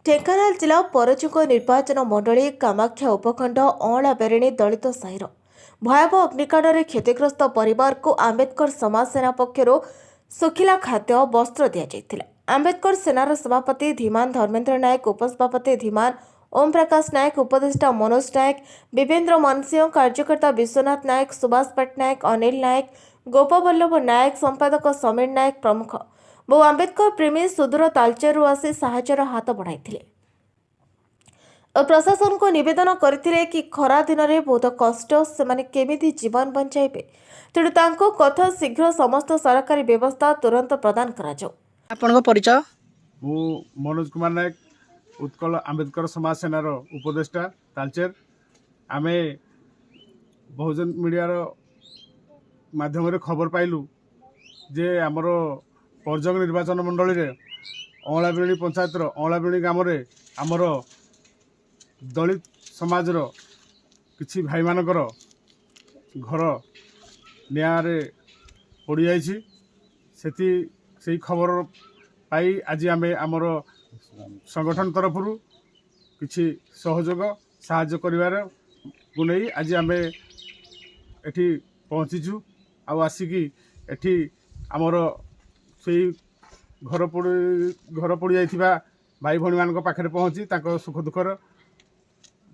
ढेंकानाल जिला परजुग निर्वाचन मंडली कामाख्या उपखंड अँला बेरेणी दलित साहिर भयावह अग्निकांड क्षतिग्रस्त परिवार को आंबेडकर समाज सेना पक्षर सुखिला खाद्य वस्त्र दि आंबेडकर सेनार सभापति धीमान धर्मेन्द्र नायक, उपसभापति धीमान ओम प्रकाश नायक, उपदेष्टा मनोज नायक, विवेन्द्र मनसिंह, कार्यकर्ता विश्वनाथ नायक, सुभाष पट्टनायक, अनिल नायक, गोपवल्लभ नायक, संपादक समीर नायक प्रमुख बहु आंबेडकर प्रेमी सुदूर तालचेरु आसी साहाय्यर हाथ बढ़ाई प्रशासन को निवेदन करथिले कि खरा दिन में बहुत कष्ट से केमिति जीवन बंचाइबे तेणु तांको कथा शीघ्र समस्त सरकारी व्यवस्था तुरंत प्रदान करा जाऊ। आपनको परिचय मु मनोज कुमार नायक, उत्कल आंबेडकर समाज सेनार उपदेष्टा तालचेर। आमे बहुजन मीडिया माध्यम खबर पाइलु जे आमर परजंग निर्वाचन मंडली रे अँला बेरेणी पंचायत अँला बेरेणी ग्राम आमर दलित समाज किछि भाई मानकर घर निआरे पड़ी जाइछि। से खबर पाई आज आमे आमर संगठन तरफ किछि सहयोग साहाय्य करिवार को नहीं आज आमे एठी पहुँचीचु। आसिकी एठी आमर से घर पड़ जाइथिबा भाई भणी मान पाखे पहुँची तांको सुख दुखर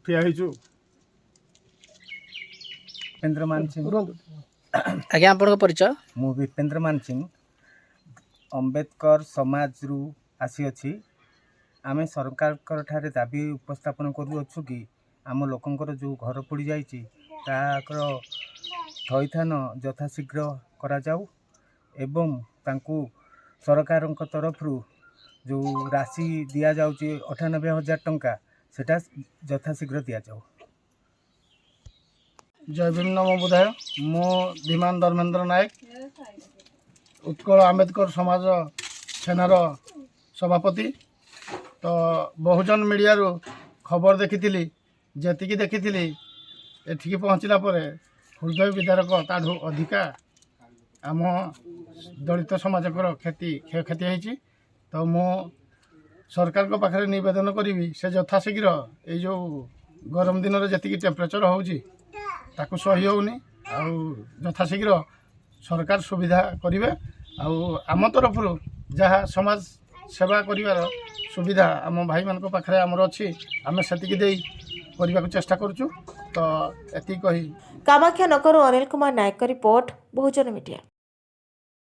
ठिया होइचु। विपेन्द्र मान सिंह आज्ञा आपनको परिचय मु विपेन्द्र मान सिंह अम्बेडकर समाज रु आसी अछि। आमे सरकार ठारे दाबी उपस्थापन करूछु कि आम लोकंकर जो घर पड़ जाइछि ताकर थैथान यथाशीघ्र करा जाऊ एवं तांकु सरकार तरफ जो राशि दिया जाउछि 98,000 टंका सेटा यथाशीघ्र दिया जाऊ। जय भीम नमो बुधाय। मो धीमान धर्मेन्द्र नायक, उत्कल आंबेडकर समाज सेनार सभापति। तो बहुजन मीडिया रो खबर देखी जी देखी एठिकी पहुँचला हृदय विदारक ताठू अधिका आम दलित समाजकर क्षयक्षति होती। तो मो सरकार को पाखे निवेदन करी से यथाशीघ्र ये जो गरम दिन में जी टेम्परेचर होची ताकू सही होनी यथाशीघ्र सरकार सुविधा करेंगे। आम तरफ जहाँ समाज सेवा करिवार सुविधा आम भाई मान पाखे आमर अच्छी आम से करने को चेष्टा करुचु। तो एति कही कामाख्या नगर अनिल कुमार नायक रिपोर्ट बहुजन मीडिया।